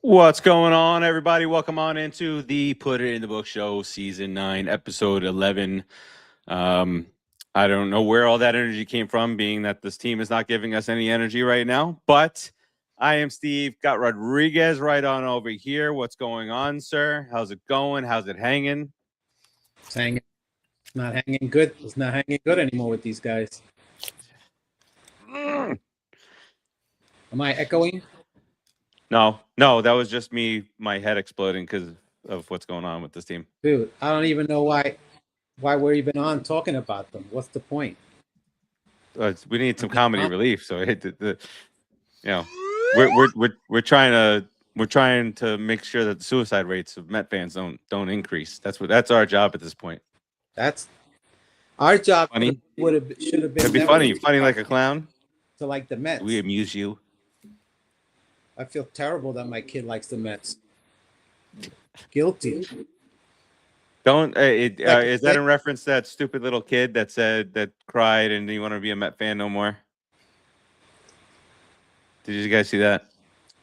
What's going on, everybody? Welcome on into the Put It in the Book Show, Season 9, Episode 11. I don't know where all that energy came from, being that this team is not giving us any energy right now. But I am Steve. Got Rodriguez right on over here. What's going on, sir? How's it going? How's it hanging? It's hanging. It's not hanging good. It's not hanging good anymore with these guys. Am I echoing? No, that was just me, my head exploding because of what's going on with this team. Dude, I don't even know why we're even on talking about them. What's the point? We need some comedy relief. So we're trying to make sure that the suicide rates of Met fans don't increase. That's our job at this point. That's our job. Funny? Should have been. It'd be funny like a clown. To like the Mets. We amuse you. I feel terrible that my kid likes the Mets. Guilty. Don't is that in reference to that stupid little kid that cried and he wanted to be a Met fan no more? Did you guys see that?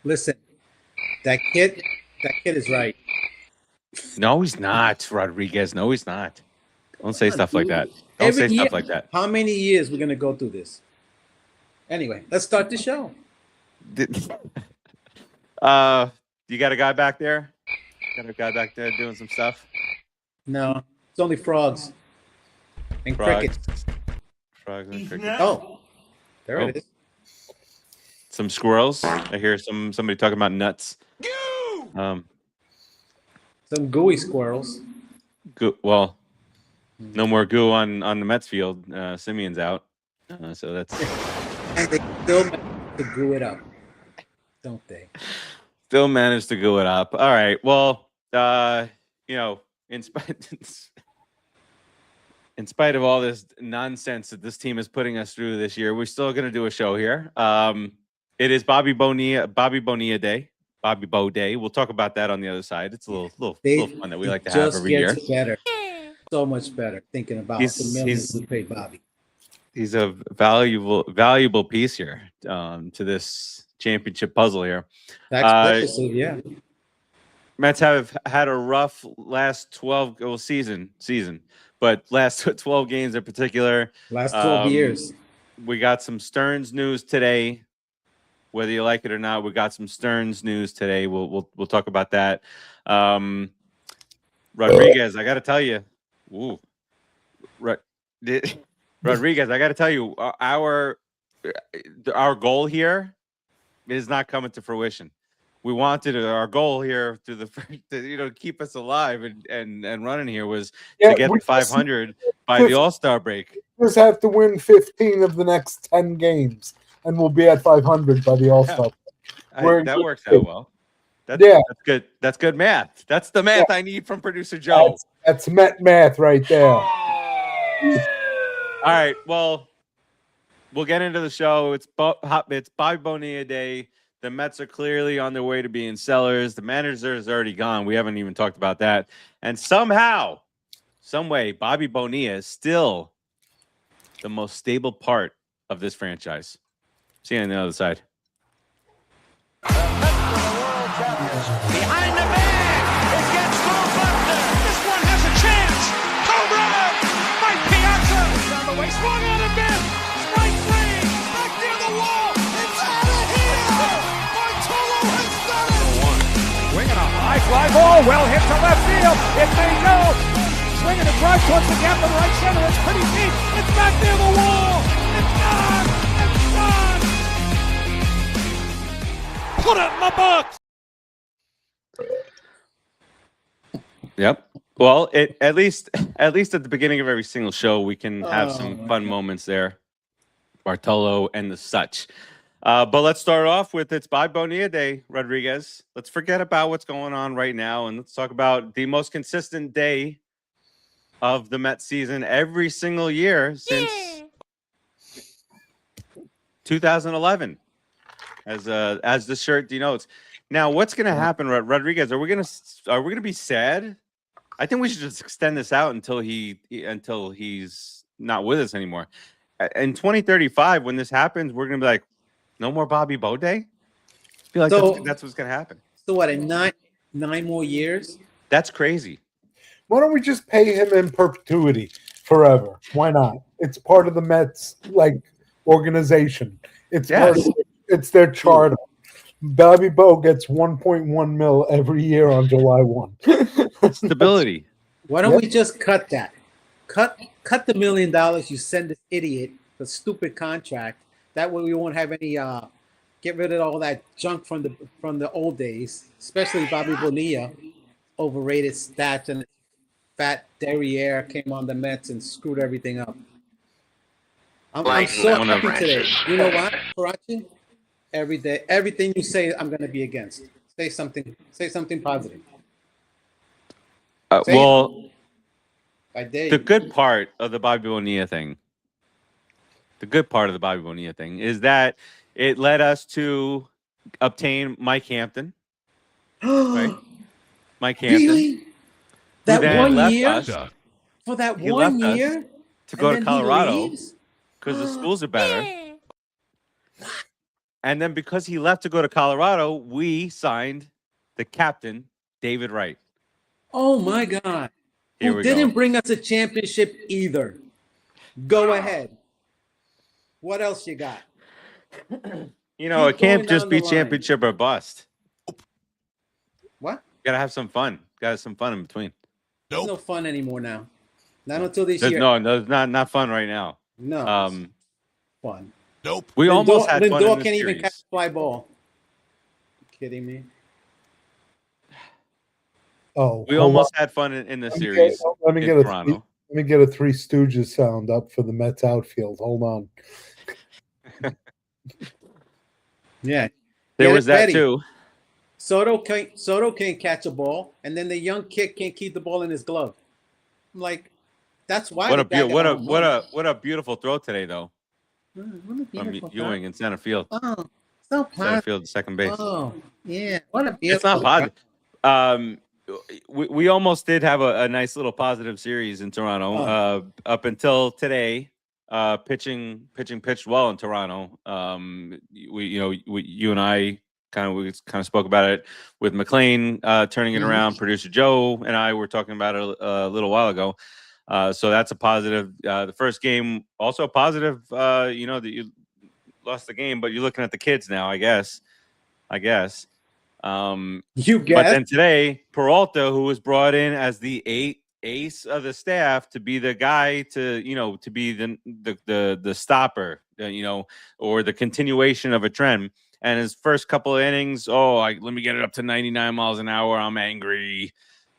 Listen, that kid is right. No, he's not, Rodriguez. No, he's not. Don't say stuff like that. Don't say stuff like that. How many years we're gonna go through this? Anyway, let's start the show. You got a guy back there? Got a guy back there doing some stuff? No, it's only frogs and crickets. Frogs and crickets. Oh, there it is. Some squirrels. I hear somebody talking about nuts. Some gooey squirrels. Well, no more goo on the Mets field. Simeon's out, so that's. And they still manage to goo it up, don't they? Still managed to goo it up. All right. Well, in spite of all this nonsense that this team is putting us through this year, we're still going to do a show here. It is Bobby Bonilla Day. Bobby Bo Day. We'll talk about that on the other side. It's a little fun that we like to have every year. Better. So much better thinking about the millions we pay Bobby. He's a valuable piece here to this championship puzzle here. Yeah. Mets have had a rough last 12 season, but last 12 games in particular. Last 12 years. We got some Stearns news today. Whether you like it or not, we got some Stearns news today. We'll talk about that. Rodriguez, I got to tell you, Rodriguez, I got to tell you, our goal here is not coming to fruition. We wanted our goal here to keep us alive and running here was to get to 500 by the All-Star break. We just have to win 15 of the next 10 games, and we'll be at 500 by the All-Star break. That works out well. That's good. That's good math. That's the math I need from producer Joe. That's Met math right there. All right. Well, we'll get into the show. It's Bobby Bonilla Day. The Mets are clearly on their way to being sellers. The manager is already gone. We haven't even talked about that. And somehow, some way, Bobby Bonilla is still the most stable part of this franchise. See you on the other side. Behind the bag. It gets through Buster. This one has a chance. Home run. Mike Piazza. Down the way. Swung on a miss. Strike three. Back near the wall. It's out of here. Bartolo has done it. Swinging a high fly ball. Well hit to left field. It may go. Swinging a drive towards the gap in right center. It's pretty deep. It's back near the wall. It's gone. It's gone. Put it in the box. Yep. Well, at least at the beginning of every single show, we can have some fun moments there, Bartolo and the such. But let's start off with it's Bobby Bonilla Day, Rodriguez. Let's forget about what's going on right now, and let's talk about the most consistent day of the Mets season every single year since 2011, as the shirt denotes. Now, what's going to happen, Rodriguez? Are we going to be sad? I think we should just extend this out until he's not with us anymore. In 2035, when this happens, we're going to be like, no more Bobby Bo Day? I feel like that's what's going to happen. So what? In nine more years? That's crazy. Why don't we just pay him in perpetuity forever? Why not? It's part of the Mets organization. It's it's their charter. Bobby Bo gets 1.1 mil every year on July 1. Stability. Why don't we just cut that? Cut the $1 million you send this idiot the stupid contract. That way we won't have any get rid of all that junk from the old days, especially Bobby Bonilla, overrated stats and fat derriere came on the Mets and screwed everything up. I'm so happy today. You know what, Farace? Every day, everything you say, I'm going to be against. Say something positive. Well, I dare the you. good part of the Bobby Bonilla thing, is that it led us to obtain Mike Hampton. Right? Mike Hampton. Really? That then one left year? us. For that He one left us year? to go to And then he Colorado leaves? because the schools are better. And then because he left to go to Colorado, we signed the captain, David Wright. Oh my God. Here Who we didn't go. bring us a championship either. Go ahead. What else you got? You know, Keep it can't going just down be the line. championship or bust. What? Gotta have some fun. Gotta have some fun in between. There's no fun anymore now. Not until this There's year. no, it's not fun right now. No. It's fun. We almost had fun in Lindor this can't even series. catch a fly ball. You kidding me? Oh, We hold almost on. had fun in the Let me series get- let me in get a Toronto. Let me get a Three Stooges sound up for the Mets outfield. Hold on. Yeah. There Get was it that ready. too. Soto can't catch a ball, and then the young kid can't keep the ball in his glove. I'm like, that's why. What the guy got all money. a beautiful throw today though What a from beautiful Ewing throw. in center field. Oh, so Center positive. field, second base. Oh, yeah. What a beautiful. It's not positive. We almost did have a nice little positive series in Toronto up until today. Pitching pitched well in Toronto. You and I kind of spoke about it with McLean turning it around. Producer Joe and I were talking about it a little while ago. So that's a positive. The first game also positive. That you lost the game, but you're looking at the kids now. I guess. You But guess. then today, Peralta, who was brought in as the ace of the staff to be the guy to be the stopper, or the continuation of a trend. And his first couple of innings, let me get it up to 99 miles an hour. I'm angry,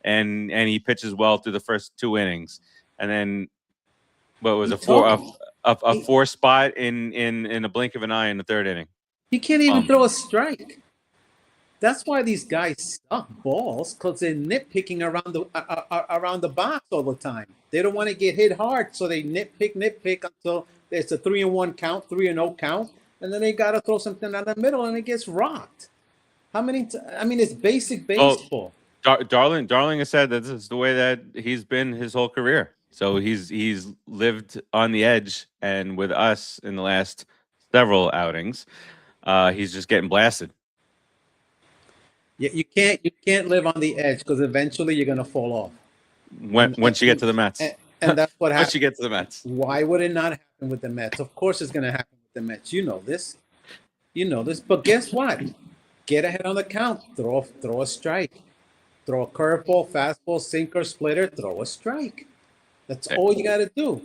and he pitches well through the first two innings, and then what was a four spot in a blink of an eye in the third inning. He can't even throw a strike. That's why these guys suck balls, because they're nitpicking around the box all the time. They don't want to get hit hard, so they nitpick until it's a 3-1 count, 3-0 count, and then they got to throw something down the middle, and it gets rocked. It's basic baseball. Darling has said that this is the way that he's been his whole career. So he's lived on the edge, and with us in the last several outings, he's just getting blasted. Yeah, you can't live on the edge, because eventually you're gonna fall off. Once you get to the Mets, and that's what happens. Once you get to the Mets, why would it not happen with the Mets? Of course, it's gonna happen with the Mets. You know this. But guess what? Get ahead on the count. Throw a strike. Throw a curveball, fastball, sinker, splitter. Throw a strike. That's all you got to do.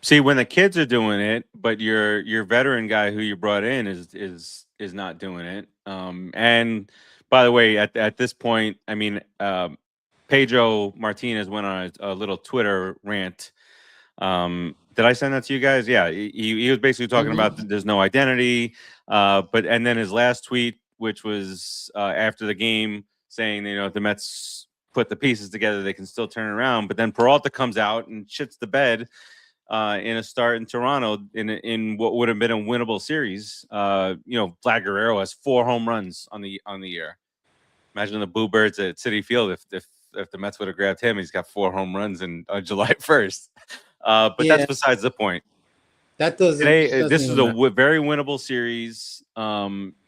See, when the kids are doing it, but your veteran guy who you brought in is not doing it. And by the way, at this point, Pedro Martinez went on a little Twitter rant. Did I send that to you guys? Yeah, he was basically talking about there's no identity. And then his last tweet, which was after the game, saying if the Mets put the pieces together, they can still turn it around. But then Peralta comes out and shits the bed in a start in Toronto in what would have been a winnable series. Vlad Guerrero has 4 home runs on the year. Imagine the Bluebirds at Citi Field if the Mets would have grabbed him. He's got 4 home runs on July 1st. But that's besides the point. That doesn't. Today, this is a very winnable series.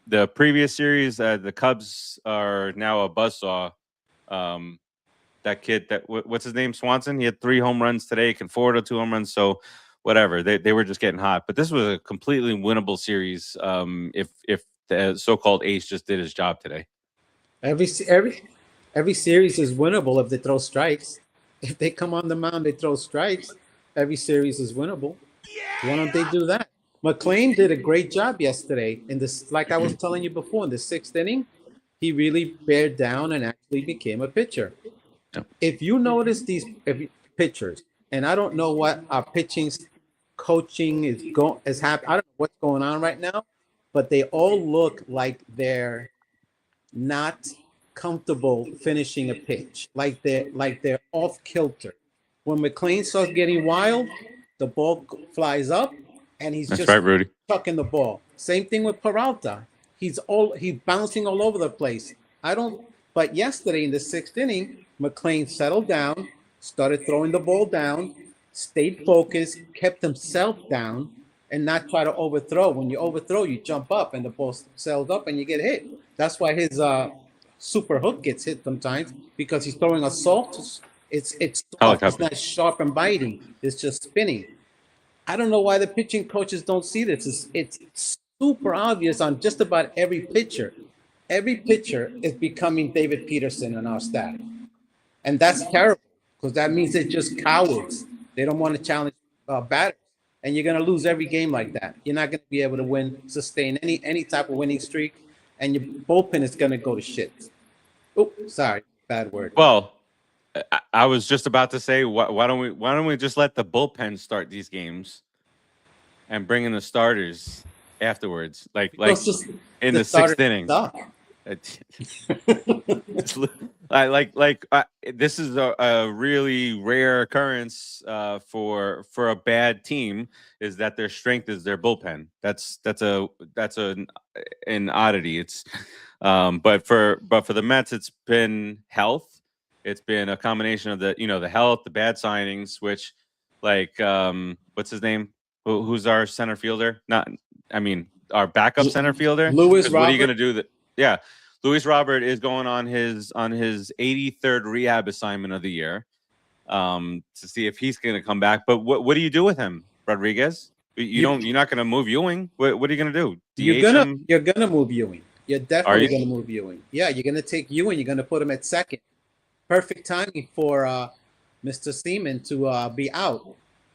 the previous series, the Cubs are now a buzzsaw. That kid, what's his name, Swanson? He had 3 home runs today, can forward 2 home runs. So whatever, they were just getting hot. But this was a completely winnable series. If the so-called ace just did his job today. Every series is winnable if they throw strikes. If they come on the mound, they throw strikes. Every series is winnable. Why don't they do that? McLean did a great job yesterday in this. Like I was telling you before, in the 6th inning, he really bared down and actually became a pitcher. If you notice these pitchers, and I don't know what our pitching coaching is happening. I don't know what's going on right now, but they all look like they're not comfortable finishing a pitch, like they're off kilter. When McLean starts getting wild, the ball flies up, and he's just Rudy. chucking the ball. Same thing with Peralta. He's bouncing all over the place. But yesterday in the 6th inning, McLean settled down, started throwing the ball down, stayed focused, kept himself down, and not try to overthrow. When you overthrow, you jump up, and the ball sails up, and you get hit. That's why his super hook gets hit sometimes, because he's throwing a soft. It's soft. It's not sharp and biting. It's just spinning. I don't know why the pitching coaches don't see this. It's super obvious on just about every pitcher. Every pitcher is becoming David Peterson on our staff. And that's terrible, because that means they're just cowards. They don't want to challenge batters. And you're going to lose every game like that. You're not going to be able to sustain any type of winning streak. And your bullpen is going to go to shit. Oh, sorry. Bad word. Well, I was just about to say, why don't we just let the bullpen start these games and bring in the starters afterwards, like in the 6th inning. This is a really rare occurrence for a bad team, is that their strength is their bullpen. That's an oddity. It's but for the Mets, it's been health. It's been a combination of the health, the bad signings, which what's his name? Who's our center fielder? Our backup center fielder. Luis Robert. What are you going to do? Yeah, Luis Robert is going on his 83rd rehab assignment of the year, to see if he's going to come back. But what do you do with him, Rodriguez? You're not going to move Ewing. What are you going to do? You're gonna move Ewing. You're definitely going to move Ewing. Yeah, you're going to take Ewing. You're going to put him at second. Perfect timing for Mr. Seaman to be out.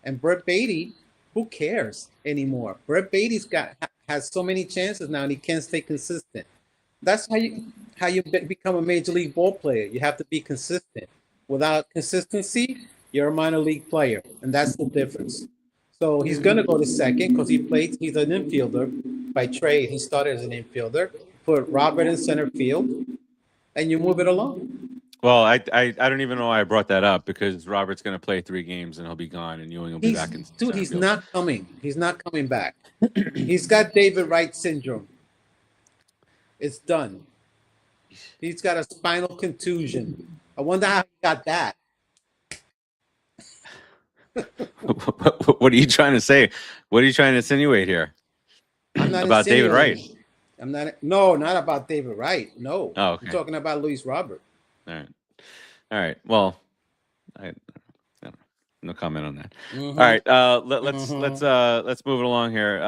And Brett Beatty, who cares anymore? Brett Beatty's has so many chances now, and he can't stay consistent. That's how you become a major league ball player. You have to be consistent. Without consistency, you're a minor league player, and that's the difference. So he's going to go to second because he's an infielder by trade. He started as an infielder. Put Robert in center field, and you move it along. Well, I don't even know why I brought that up, because Robert's going to play 3 games and he'll be gone, and Ewing will be back in. Dude, he's not coming. He's not coming back. He's got David Wright syndrome. It's done. He's got a spinal contusion. I wonder how he got that. What are you trying to say? What are you trying to insinuate here? I'm not about David Wright. I'm not. No, not about David Wright. No. Oh, okay. I'm talking about Luis Robert. All right. Well, no comment on that. Mm-hmm. All right. Let's move it along here.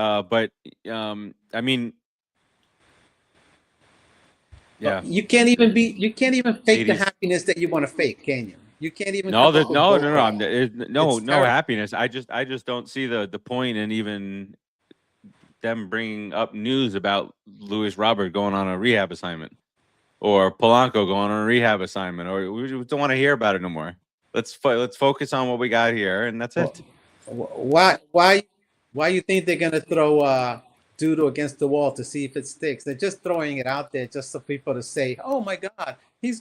Yeah. You can't even fake 80s. The happiness that you want to fake, can you? You can't even. No happiness. I just don't see the point in even them bringing up news about Luis Robert going on a rehab assignment, or Polanco going on a rehab assignment, or we don't want to hear about it no more. Let's focus on what we got here, and that's it. Why you think they're gonna throw Dudo against the wall to see if it sticks? They're just throwing it out there just so people to say, "Oh my God, he's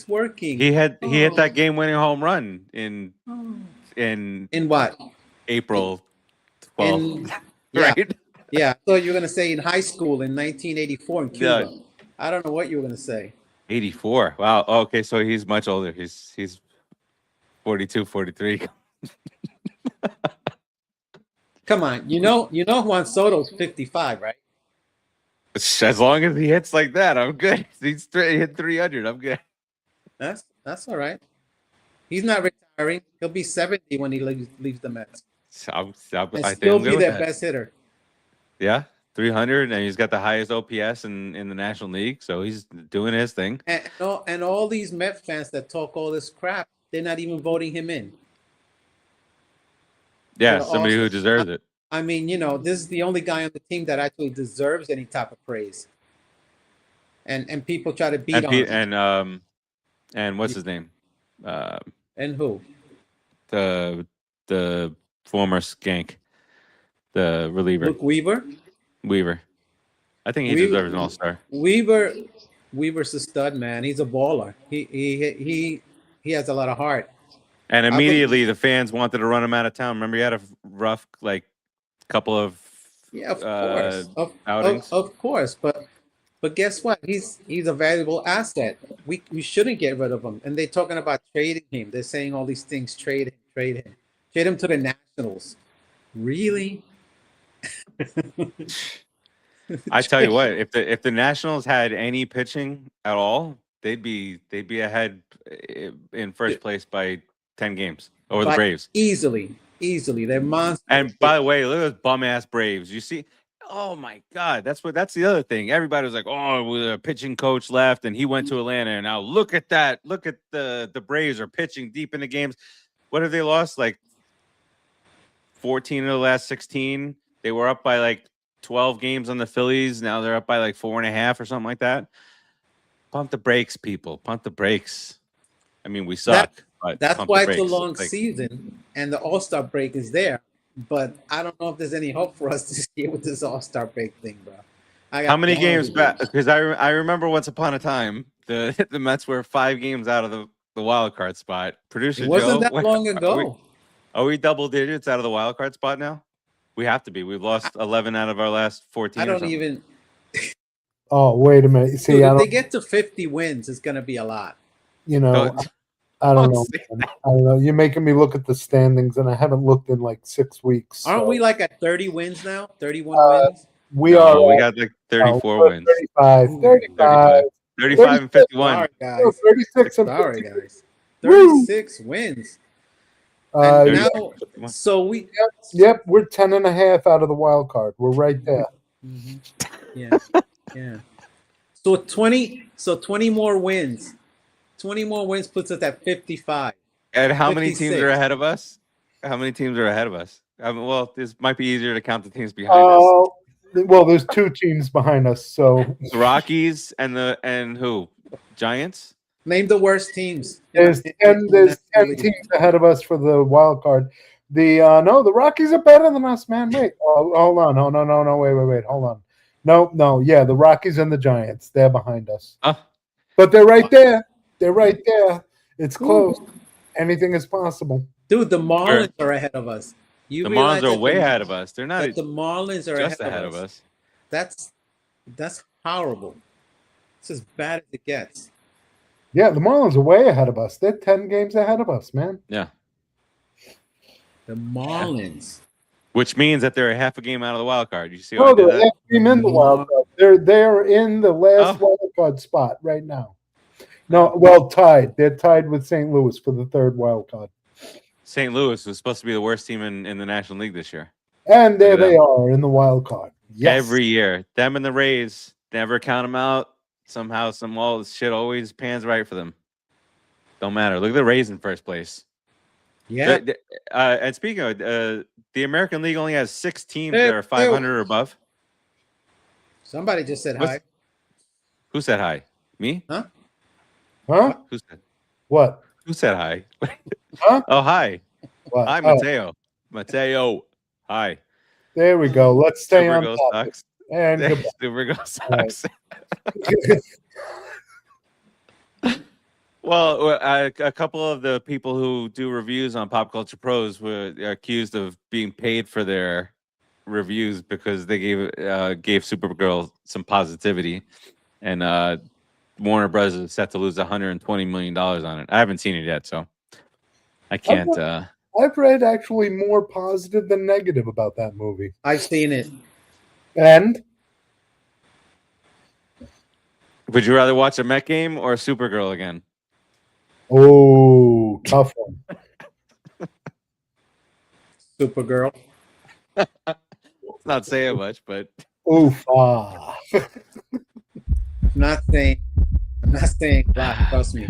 working." He hit that game-winning home run in what? April 12th, right? Yeah. So you're gonna say in high school in 1984 in Cuba. Yeah. I don't know what you were gonna say. 84. Wow. Okay, so he's much older. He's 42, 43. Come on, you know Juan Soto's 55, right? As long as he hits like that, I'm good. He's hit 300. I'm good. That's all right. He's not retiring. He'll be 70 when he leaves the Mets. So And I think still I'm good be with their that. best hitter. Yeah, 300, and he's got the highest OPS in the National League, so he's doing his thing. And all these Met fans that talk all this crap, they're not even voting him in. Yeah, So somebody who deserves it. I mean, this is the only guy on the team that actually deserves any type of praise. And people try to beat on him. And what's his name? And who? The former skank, the reliever. Luke Weaver? Weaver. I think he deserves an all-star. Weaver's a stud, man. He's a baller. He has a lot of heart. And immediately the fans wanted to run him out of town. Remember, he had a rough couple of outings. Of course, but guess what? He's a valuable asset. We shouldn't get rid of him. And they're talking about trading him. They're saying all these things. Trade him to the Nationals. Really? I tell you what, if the Nationals had any pitching at all, they'd be ahead in first place by 10 games over the Braves. Easily. They're monsters. And by the way, look at those bum ass Braves. You see, oh my God, that's the other thing. Everybody was like, oh, the pitching coach left and he went to Atlanta. And now look at that. Look at the Braves are pitching deep in the games. What have they lost? Like 14 of the last 16. They were up by like 12 games on the Phillies. Now they're up by like 4.5 or something like that. Pump the brakes, people. Pump the brakes. I mean, we suck. That's why it's a long season and the All-Star break is there. But I don't know if there's any hope for us this year with this All-Star break thing, bro. How many games back? Because I remember once upon a time the Mets were 5 games out of the wild card spot. Producer it wasn't Joe, that long ago. Are we double digits out of the wild card spot now? We have to be. We've lost 11 out of our last 14. I don't even. Oh, wait a minute. See, Dude, if they get to 50 wins, it's going to be a lot. I don't know. I don't know. You're making me look at the standings, and I haven't looked in like 6 weeks. Aren't we like at 30 wins now? 31 wins? We are. We got like 34 wins. 35 and 51. Sorry, guys. 36 and Sorry, guys. 36 wins. And now, so we. Yep, we're 10.5 out of the wild card. We're right there. Mm-hmm. Yeah. So 20 more wins. 20 more wins puts us at 55. And how 56. many teams are ahead of us? Well, this might be easier to count the teams behind us. Well, there's 2 teams behind us. So the Rockies and who? Giants? Name the worst teams. There's 10 teams ahead of us for the wild card. The Rockies are better than us, man. Wait. Oh, hold on. No. Wait. Hold on. No. Yeah, the Rockies and the Giants. They're behind us. But they're right there. It's close. Anything is possible. Dude, the Marlins are ahead of us. The Marlins are way ahead of us. They're not. The Marlins are just ahead of us. That's horrible. It's as bad as it gets. Yeah, the Marlins are way ahead of us. They're 10 games ahead of us, man. Yeah. The Marlins. Which means that they're a half a game out of the wild card. You see how they're half a game in the wild card. They're in the last wild card spot right now. No, well, tied. They're tied with St. Louis for the 3rd wild card. St. Louis was supposed to be the worst team in the National League this year. And there they are in the wild card. Yes. Every year. Them and the Rays, never count them out. Somehow, shit always pans right for them. Don't matter. Look at the Rays in first place. Yeah. And speaking of the American League only has 6 teams that are 500 or above. Somebody just said hi. Who said hi? Me? Huh? Who said? What? Who said hi? Huh? Oh, hi. What? Hi, Mateo. Mateo. Hi. There we go. Let's stay on topic. Sox. And Super Go Sox. Well, a couple of the people who do reviews on Pop Culture Pros were accused of being paid for their reviews because they gave Supergirl some positivity, and Warner Bros. Is set to lose $120 million on it. I haven't seen it yet, so I can't. I've read actually more positive than negative about that movie. I've seen it. And Would you rather watch a Met game or Supergirl again? Oh, tough one. Supergirl. It's not saying much, but Oof. I'm not saying a lot. Trust me.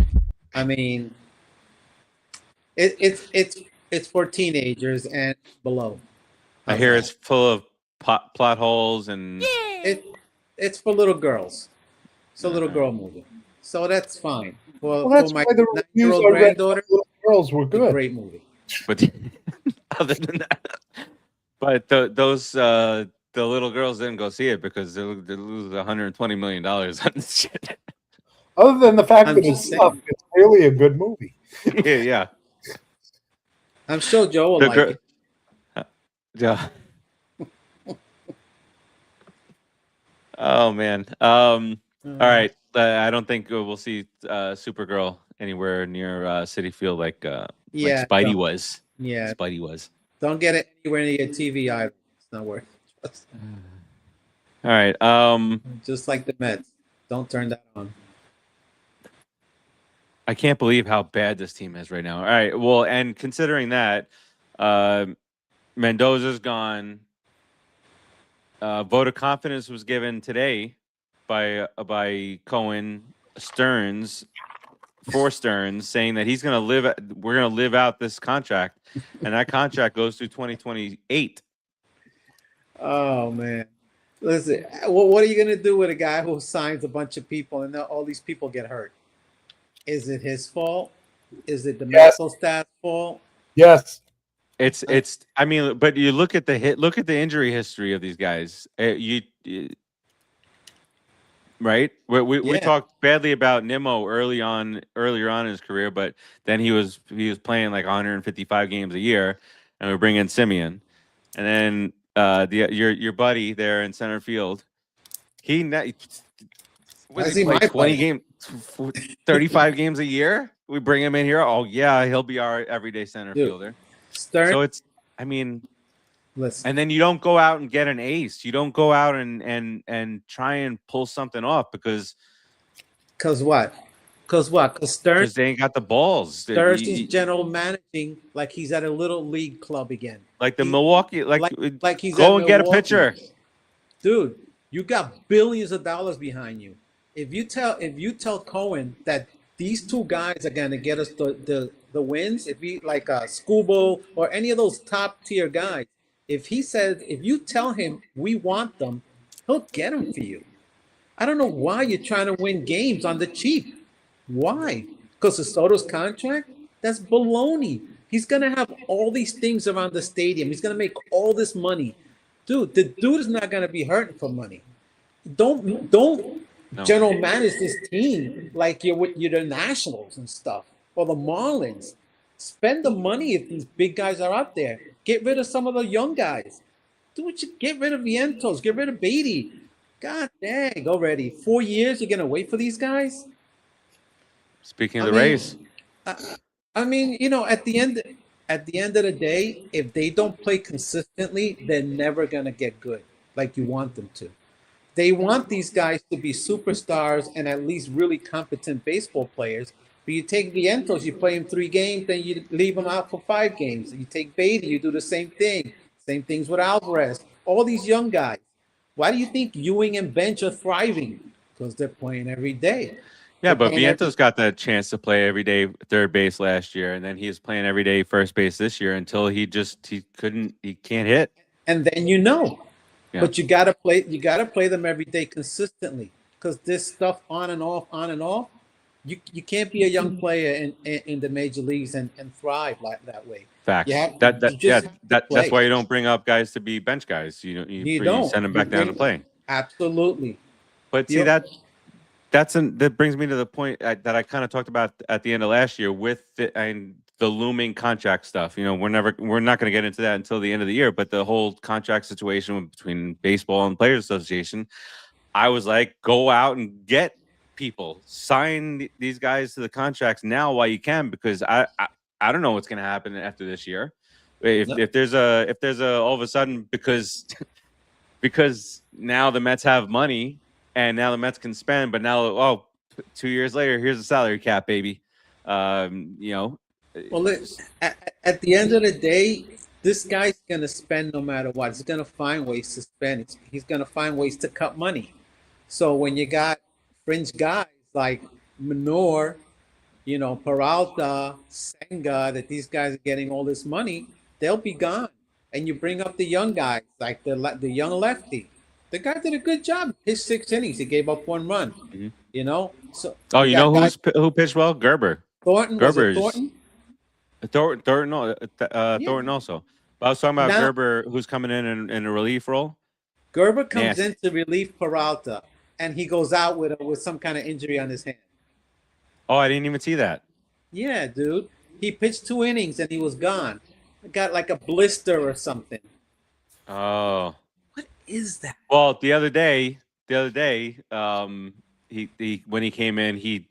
I mean, it's for teenagers and below. I How's hear that? it's full of plot holes and It's for little girls. It's a little girl movie, so that's fine. Well, For that's my why the reviews 9-year-old I read granddaughter, for little girls were it's a good. great movie. but other than that, but the little girls didn't go see it because they lose $120 million on this shit. Other than the fact I'm that just it's saying. tough, it's really a good movie. Yeah. I'm sure Joe will The like gir- it. Yeah. Oh man. All right. I don't think we'll see Supergirl anywhere near Citi Field like Yeah, Spidey don't. was. Yeah, Spidey was. don't get it anywhere near your TV either. It's not worth it. All right. Just like the Mets. Don't turn that on. I can't believe how bad this team is right now. All right. Well, and considering that, Mendoza's gone. Vote of confidence was given today by Cohen, Stearns, saying that he's going to live. We're going to live out this contract, and that contract goes through 2028. Oh man, listen. What are you gonna do with a guy who signs a bunch of people and all these people get hurt? Is it his fault? Is it the Yes. medical staff's fault? Yes. It's. I mean, but you look at the injury history of these guys. Right? We Yeah. talked badly about Nimmo earlier on in his career, but then he was playing like 155 games a year, and we bring in Simeon, and then your buddy there in center field, he play 20 games, 35 games a year. We bring him in here. Oh yeah, he'll be our everyday center fielder. Stearns. So it's, I mean. Listen. And then you don't go out and get an ace. You don't go out and try and pull something off because what? Because Stearns they ain't got the balls. Stearns is general managing like he's at a little league club again. Like the Milwaukee, like he's go at and get a Milwaukee. pitcher. Dude, you got billions of dollars behind you. If you tell Cohen that these two guys are gonna get us the wins, if he like Scooble or any of those top tier guys, if you tell him we want them, he'll get them for you. I don't know why you're trying to win games on the cheap. Why? Because of Soto's contract? That's baloney. He's gonna have all these things around the stadium. He's gonna make all this money. Dude, the dude is not gonna be hurting for money. Don't general manage this team like you're the Nationals and stuff or the Marlins. Spend the money if these big guys are out there. Get rid of some of the young guys. Get rid of Vientos. Get rid of Beatty. God dang, already 4 years. You're gonna wait for these guys? Speaking of the Rays, I mean, at the end of the day, if they don't play consistently, they're never gonna get good like you want them to. They want these guys to be superstars and at least really competent baseball players. But you take Vientos, you play him 3 games, then you leave him out for 5 games. You take Beatty, you do the same thing. Same things with Alvarez. All these young guys. Why do you think Ewing and Bench are thriving? Because they're playing every day. yeah, but Vientos got that chance to play every day third base last year, and then he was playing every day first base this year until he can't hit. And then Yeah. But you gotta play them every day consistently. Because this stuff on and off, you can't be a young player in the major leagues and thrive like that way. Facts. That's why you don't bring up guys to be bench guys. You send them back down to play. Absolutely. But see that brings me to the point that I kind of talked about at the end of last year with the looming contract stuff. We're not going to get into that until the end of the year. But the whole contract situation between baseball and Players Association, I was like, go out and get people, sign these guys to the contracts now while you can, because I don't know what's going to happen after this year. If there's a all of a sudden because now the Mets have money and now the Mets can spend. But now, 2 years later, here's the salary cap, baby. You know. Well, at the end of the day, this guy's going to spend no matter what. He's going to find ways to spend. He's going to find ways to cut money. So when you got fringe guys like Mendoza, Peralta, Senga, that these guys are getting all this money, they'll be gone. And you bring up the young guys, like the young lefty. The guy did a good job. His 6 innings, he gave up 1 run. Mm-hmm. So. Oh, who pitched well? Gerber. Thornton. Gerber's, Thornton? Thornton also. But I was talking about Gerber, who's coming in a relief role. Gerber comes in to relieve Peralta, and he goes out with some kind of injury on his hand. Oh, I didn't even see that. Yeah, dude. He pitched 2 innings and he was gone. Got like a blister or something. Oh. What is that? Well, the other day, he when he came in, he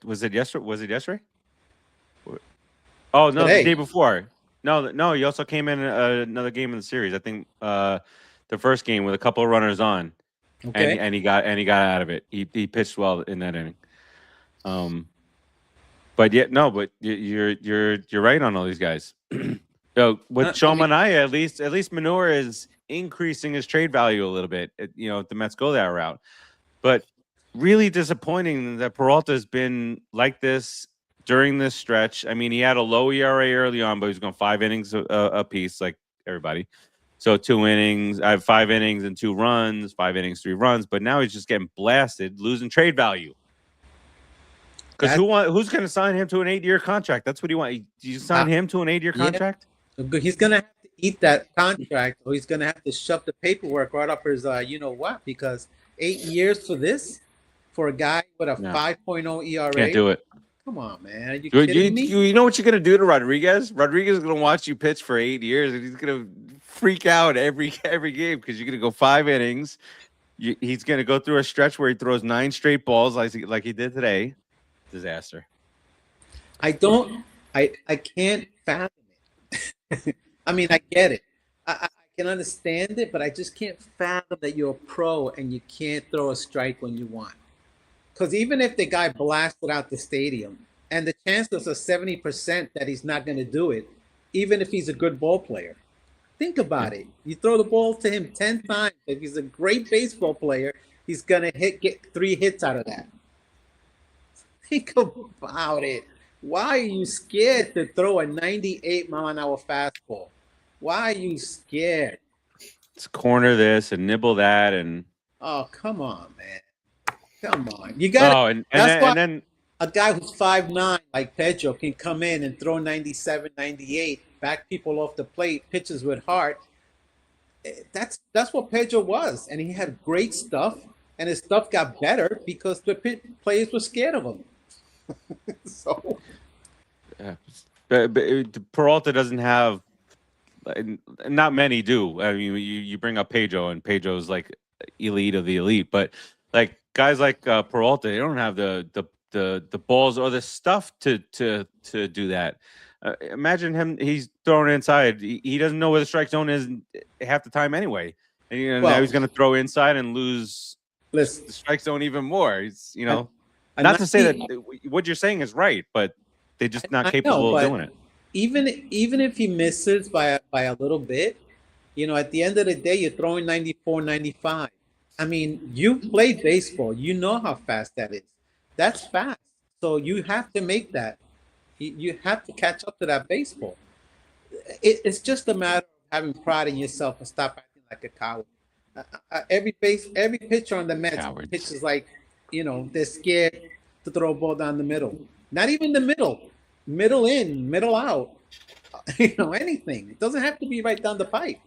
was it yesterday? Was it yesterday? Oh no, Today. The day before. No, he also came in another game in the series. I think the first game with a couple of runners on, and he got out of it. He pitched well in that inning. But you're right on all these guys. So with Sean Manaea, at least Manure is increasing his trade value a little bit. If the Mets go that route, but really disappointing that Peralta has been like this during this stretch. I mean, he had a low ERA early on, but he's going 5 innings a piece, like everybody. So 2 innings, I have 5 innings and 2 runs, 5 innings, 3 runs. But now he's just getting blasted, losing trade value. Because who's going to sign him to an 8-year contract? That's what he wants. You sign him to an 8-year contract? He's going to have to eat that contract, or he's going to have to shove the paperwork right up his, because 8 years for a guy with a 5.0 ERA. Can't do it. Come on, man. Are you kidding me? You know what you're going to do to Rodriguez? Rodriguez is going to watch you pitch for 8 years, and he's going to freak out every game because you're going to go 5 innings. He's going to go through a stretch where he throws 9 straight balls like he did today. Disaster. I can't fathom it. I mean, I get it. I can understand it, but I just can't fathom that you're a pro and you can't throw a strike when you want. Because even if the guy blasted out the stadium, and the chances are 70% that he's not going to do it, even if he's a good ball player. Think about it. You throw the ball to him 10 times. If he's a great baseball player, he's going to get 3 hits out of that. Think about it. Why are you scared to throw a 98-mile-an-hour fastball? Why are you scared? It's corner this and nibble that and. Oh, come on, man. Come on. You got. Oh, and then a guy who's 5'9" like Pedro can come in and throw 97, 98, back people off the plate, pitches with heart. That's what Pedro was, and he had great stuff, and his stuff got better because the players were scared of him. So, but Peralta doesn't have. Not many do. I mean, you bring up Pedro, and Pedro's like elite of the elite, but like guys like Peralta, they don't have the balls or the stuff to do that. Imagine him; he's thrown inside. He doesn't know where the strike zone is half the time anyway, and now he's going to throw inside and lose the strike zone even more. He's not to say that what you're saying is right, but they're just not capable of doing it. Even if he misses by a little bit, at the end of the day, you're throwing 94, 95. I mean, you played baseball. You know how fast that is. That's fast. So you have to make that. You have to catch up to that baseball. It's just a matter of having pride in yourself and stop acting like a coward. Every pitcher on the Mets pitches like, they're scared to throw a ball down the middle. Not even the middle. Middle in, middle out. Anything. It doesn't have to be right down the pipe.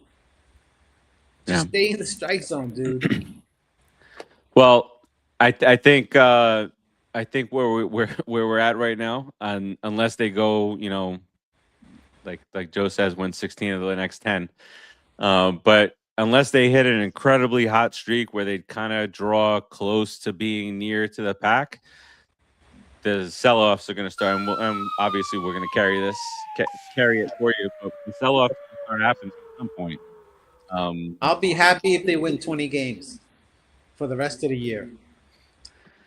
Just stay in the strike zone, dude. Well, I think where we're at right now, unless they go, like Joe says, win 16 of the next 10, but unless they hit an incredibly hot streak where they kind of draw close to being near to the pack, the sell-offs are going to start. And obviously, we're going to carry it for you, but the sell-offs are going to happen at some point. I'll be happy if they win 20 games. for the rest of the year.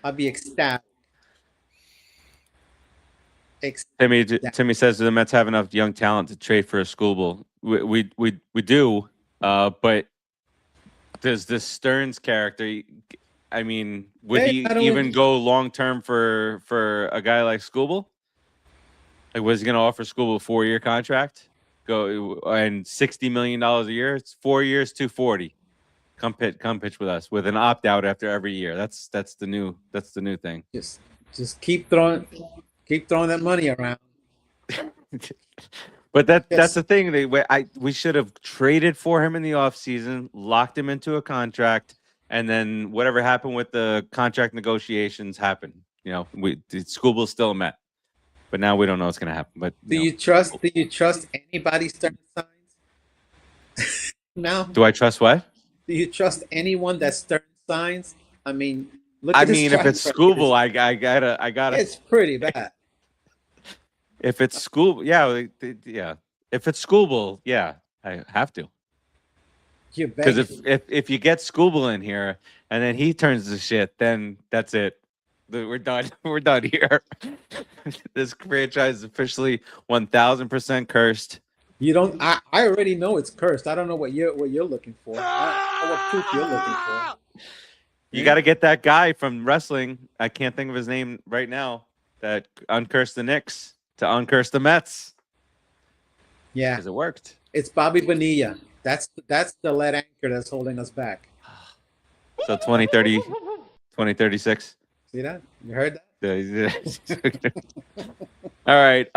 I'd be ecstatic. Timmy says the Mets have enough young talent to trade for a Skubal. We do, but does this Stearns character? I mean, would he even go long term for a guy like Skubal? Like, was he going to offer Skubal a 4-year contract? Go and $60 million a year. It's 4 years, $240. Come pitch with us with an opt out after every year. That's the new thing. Just keep throwing that money around. But that's the thing. We should have traded for him in the offseason, locked him into a contract, and then whatever happened with the contract negotiations happened. You know, Skubal's still a Met, but now we don't know what's going to happen. But do you trust anybody Stearns signs? No. Do I trust what? Do you trust anyone that Stearns signs? I mean, if it's Skubal, I gotta. It's pretty bad. If it's Skubal, yeah. If it's Skubal, yeah, I have to. Because if you get Skubal in here and then he turns to shit, then that's it. We're done. We're done here. This franchise is officially 1,000% cursed. You don't. I already know it's cursed. I don't know what you're looking for. I don't know what proof you're looking for. You got to get that guy from wrestling. I can't think of his name right now. That uncursed the Knicks to uncurse the Mets. Yeah, because it worked. It's Bobby Bonilla. That's the lead anchor that's holding us back. So 2030, 2036. See that? You heard that? All right.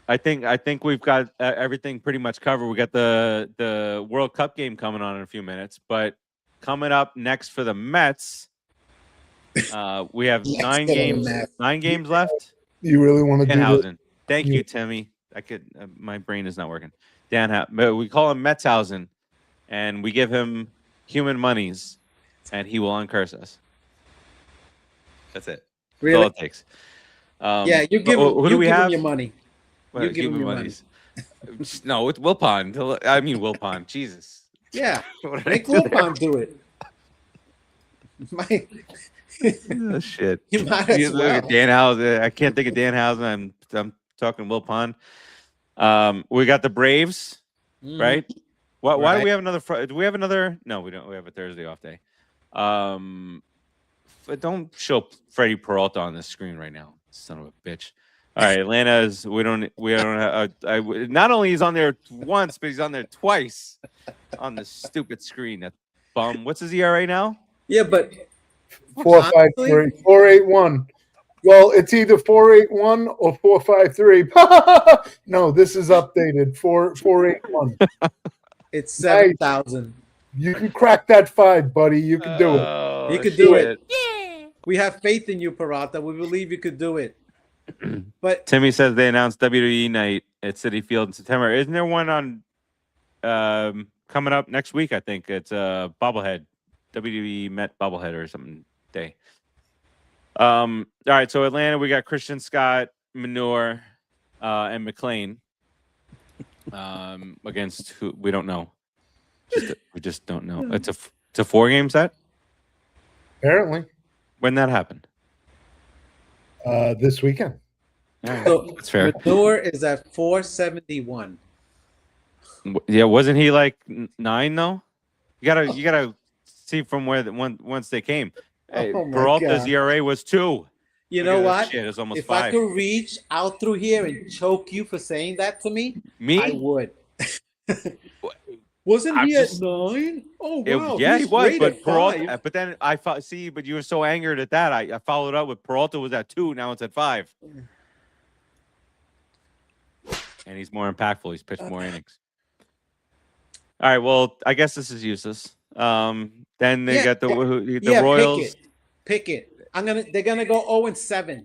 I think we've got everything pretty much covered. We got the World Cup game coming on in a few minutes, but coming up next for the Mets, we have 9 games. 9 games left. You really want to do Danhausen. Thank you, Timmy. I could. My brain is not working. Danhausen. We call him Metshausen, and we give him human monies, and he will uncurse us. That's it. Really? That's all it takes. Yeah, you give him your money. You give him your money. No, it's Wilpon. I mean Wilpon. Jesus. Yeah, make Wilpon do it. Oh, shit. You might as well. Danhausen. I can't think of Danhausen. I'm talking Wilpon. We got the Braves, right? Why do we have another? Do we have another? No, we don't. We have a Thursday off day. Don't show Freddie Peralta on the screen right now, son of a bitch. All right, Atlanta is. We don't have. Not only he's on there once, but he's on there twice on the stupid screen. That bum. What's his ERA now? Yeah, but 4.53, 4.81. Well, it's either 4.81 or 4.53. No, this is updated. 4.81. It's 7,000. You can crack that 5, buddy. You can do it. You could do it. Yeah. We have faith in you, Peralta. We believe you could do it. But Timmy says they announced WWE night at Citi Field in September. Isn't there one on coming up next week? I think it's bobblehead, WWE Met bobblehead or something day. All right, so Atlanta, we got Christian Scott, Manure, and McLean against who we don't know. We just don't know. It's a 4-game set. Apparently, when that happened. This weekend. So that's fair. Manure is at 471. Yeah, wasn't he like 9 though? You gotta see from where once they came. Peralta's ERA was 2. You know what? Shit, it's almost if 5. I could reach out through here and choke you for saying that to me, I would. Wasn't he at 9? Oh wow! Yeah, he was. But Peralta. But then I thought. See, but you were so angered at that. I followed up with Peralta was at 2. Now it's at 5. And he's more impactful. He's pitched more innings. All right. Well, I guess this is useless. Then they got the Royals. Pick it. They're gonna go 0-7.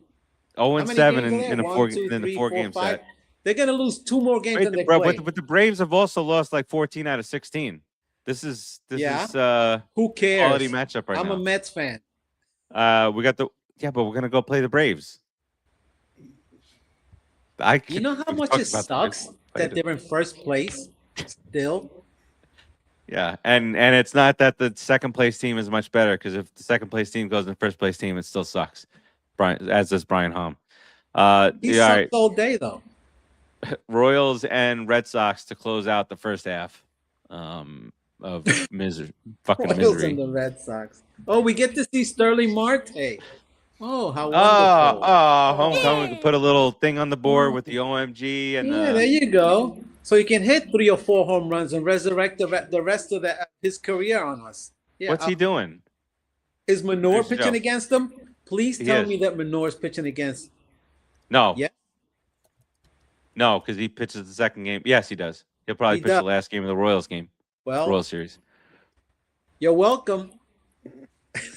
0-7 in a 4-game set. They're gonna lose 2 more games than they play. But the Braves have also lost like 14 out of 16. This is who cares? Quality matchup right now. I'm a Mets fan. We got but we're gonna go play the Braves. You know how much it sucks that they're in first place still? Yeah, and it's not that the second place team is much better, because if the second place team goes in the first place team, it still sucks. As does Brian Hom. He Yeah, all sucks right. all day though. Royals and Red Sox to close out the first half of fucking Royals misery. and the Red Sox. Oh, we get to see Sterling Marte. Oh, how wonderful! Homecoming. We can put a little thing on the board with the OMG and Yeah, there you go. So you can hit 3 or 4 home runs and resurrect the rest of his career on us. Yeah, what's he doing? Is Menor There's pitching Joe. against him? Please He tell is. me that Menor's pitching against. No. Yeah. No, because he pitches the second game. Yes, he does. He'll probably He pitch does. the last game of the Royals game. Well, Royal Series. you're welcome.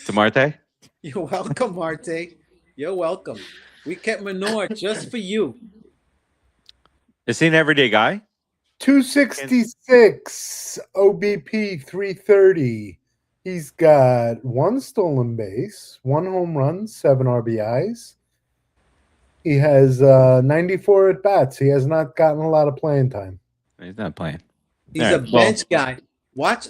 To Marte? You're welcome, Marte. You're welcome. We kept Menor just for you. Is he an everyday guy? 266 OBP 330. He's got 1 stolen base, 1 home run, 7 RBIs. He has 94 at bats. He has not gotten a lot of playing time. He's not playing. He's All a right, well- bench guy. Watch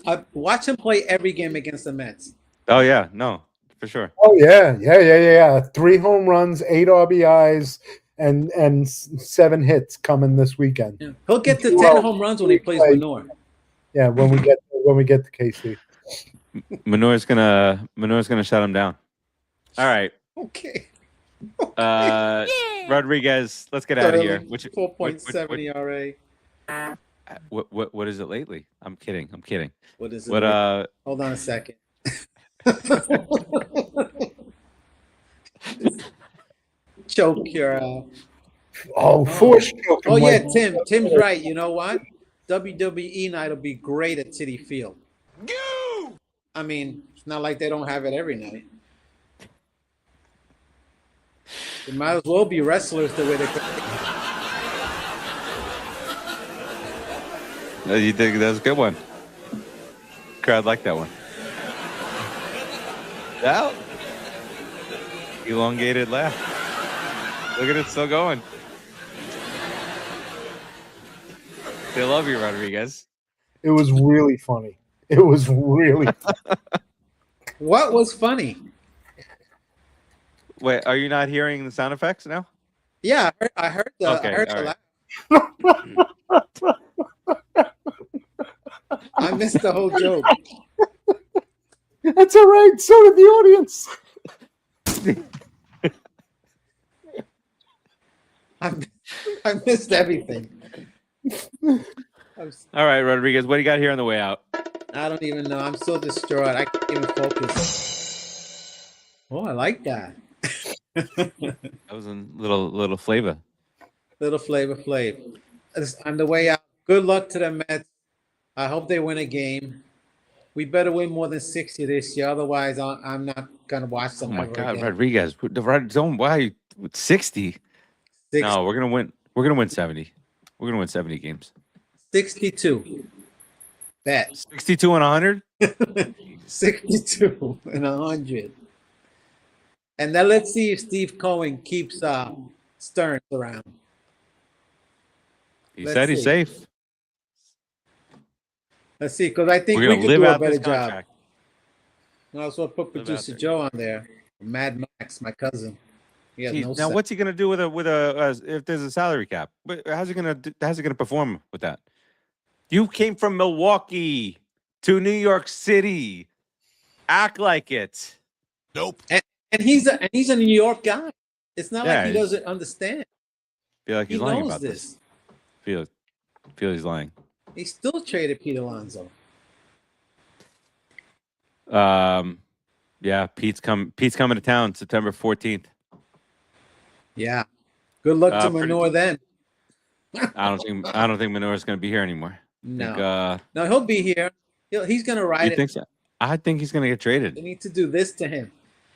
him play every game against the Mets. Oh, yeah. No, for sure. Oh yeah. 3 home runs, 8 RBIs, and 7 hits coming this weekend. Yeah. He'll get to 10 home runs when he plays Menor. Yeah, when we get to KC. Menor's gonna shut him down. All right. Okay. Rodriguez, let's get out of here. 4.7 ERA. What is it lately? I'm kidding. What is it? What Hold on a second. Choke your. Force choke. Oh yeah, Tim's right. You know what? WWE night will be great at Citi Field. I mean, it's not like they don't have it every night. It might as well be wrestlers the way they. You think that was a good one? Crowd liked that one. Out. Elongated laugh. Look at it, still going. They love you, Rodriguez. It was really funny. It was really What was funny? Wait, are you not hearing the sound effects now? Yeah, I heard the. Okay, I heard all the right. laugh. I missed the whole joke. That's all right. So did the audience. I missed everything. All right, Rodriguez, what do you got here on the way out? I don't even know. I'm so distraught. I can't even focus. Oh, I like that. That was a little flavor. Little flavor Flav. On the way out. Good luck to the Mets. I hope they win a game. We better win more than 60 this year. Otherwise, I'm not gonna watch them. Oh my ever God, again. Rodriguez, don't why 60? 60, No, we're gonna win. We're gonna win 70. We're gonna win 70 games. 62. Bet. 62 and 100. 62 and 100. And then let's see if Steve Cohen keeps Stearns around. He Let's said he's see. safe. Let's see, because I think We're we gonna could live do a out better this job. contract. I also put Live out producer there. Joe on there. Mad Max, my cousin. He has Jeez, no now, sense. what's he gonna do with a if there's a salary cap? How's he gonna perform with that? You came from Milwaukee to New York City. Act like it. Nope. And he's a New York guy. It's not Yeah, like he he's- doesn't understand. Feel like He he's lying knows about this. this. Feel he's lying. He still traded Pete Alonso. Yeah, Pete's coming to town September 14th. Yeah. Good luck to pretty- Menor then. I don't think Menor's gonna be here anymore. No. No, he'll be here. He's gonna ride You it. think so? I think he's gonna get They traded. need to do this to him.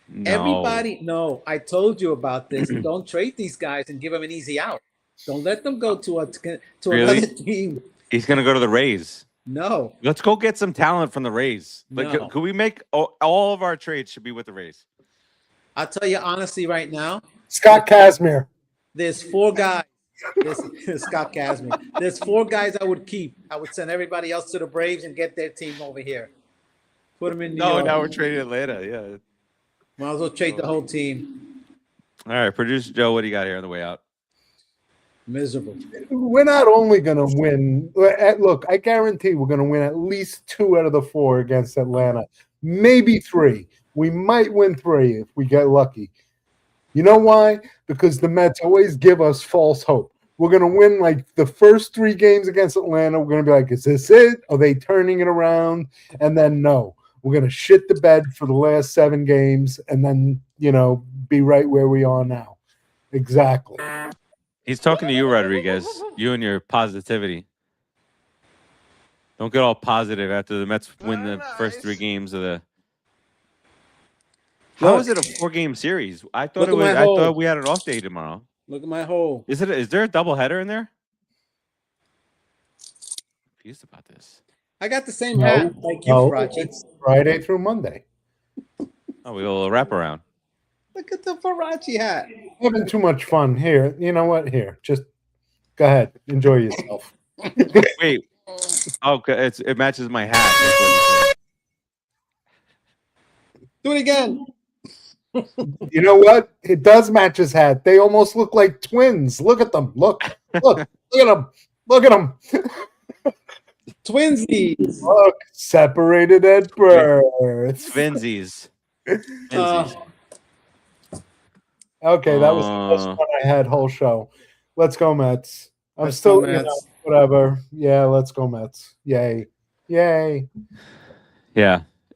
No. Everybody, no, I told you about this. Don't trade these guys and give them an easy out. Don't let them go to Really? another team. He's gonna go to the Rays. No. Let's go get some talent from the Rays. Like, No. could we make all of our trades should be with the Rays? I'll tell you honestly right now, Scott Kazmir. there's 4 guys This is Scott Casman. There's 4 guys I would keep. I would send everybody else to the Braves and get their team over here. Put them in New York. Now we're trading Atlanta. Yeah. Might as well trade the whole team. All right, producer Joe, what do you got here on the way out? Miserable. We're not only going to win. Look, I guarantee we're going to win at least 2 out of the 4 against Atlanta. Maybe 3. We might win 3 if we get lucky. You know why? Because the Mets always give us false hope. We're going to win like the first 3 games against Atlanta. We're going to be like, is this it? Are they turning it around? And then no. We're going to shit the bed for the last 7 games and then, be right where we are now. Exactly. He's talking to you, Rodriguez. You and your positivity. Don't get all positive after the Mets win the first 3 games of the. How is it a 4-game series? I thought I thought we had an off day tomorrow. Look at my hole. Is there a doubleheader in there? Confused about this. I got the same hat like you, Farace. It's Friday through Monday. Oh, we got a little wraparound. Look at the Farace hat. Having too much fun here. You know what? Here, just go ahead, enjoy yourself. Wait. Okay, it matches my hat. That's what you said. Do it again. You know what? It does match his hat. They almost look like twins. Look at them. Look at them. Look at them. Twinsies. Look, separated at birth. Twinsies. Okay, that was the best one I had whole show. Let's go Mets. I'm still, whatever. Yeah, let's go Mets. Yay. Yeah.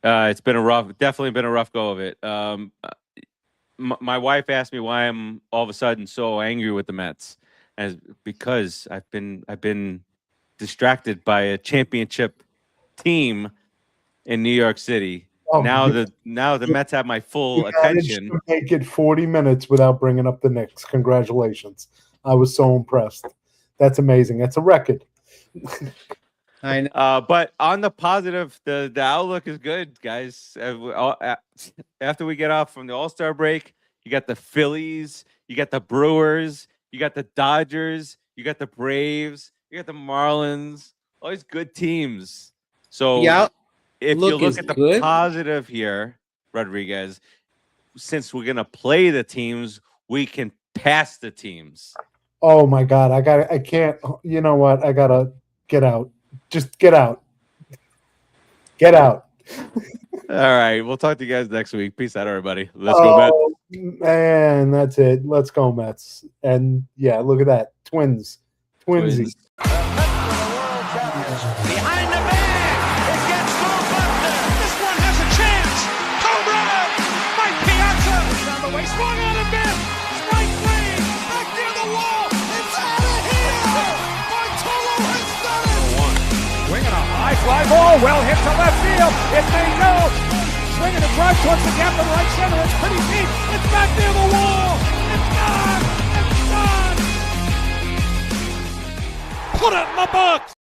It's been definitely been a rough go of it. My wife asked me why I'm all of a sudden so angry with the Mets, and because I've been distracted by a championship team in New York City. Now the Mets have my full attention. To make it 40 minutes without bringing up the Knicks. Congratulations! I was so impressed. That's amazing. That's a record. I know. But on the positive, the outlook is good, guys. After we get off from the All-Star break, you got the Phillies, you got the Brewers, you got the Dodgers, you got the Braves, you got the Marlins. All these good teams. So if you look at the positive here, Rodriguez, since we're gonna play the teams, we can pass the teams. Oh my God! I can't. You know what? I gotta get out. Just get out. Get out. All right. We'll talk to you guys next week. Peace out, everybody. Let's go Mets. Man, that's it. Let's go Mets. And yeah, look at that. Twinsies. Behind the bag. It gets through Buckner. This one has a chance. Home run. Mike Piazza is on the way. Swung on a miss. Strike 3. Back near the wall. It's out of here. Bartolo has done it. Swinging a high fly ball. Well hit to left field. It may go. Swinging a drive towards the gap in right center. It's pretty deep. It's back near the wall. It's gone. It's gone. Put it in the box.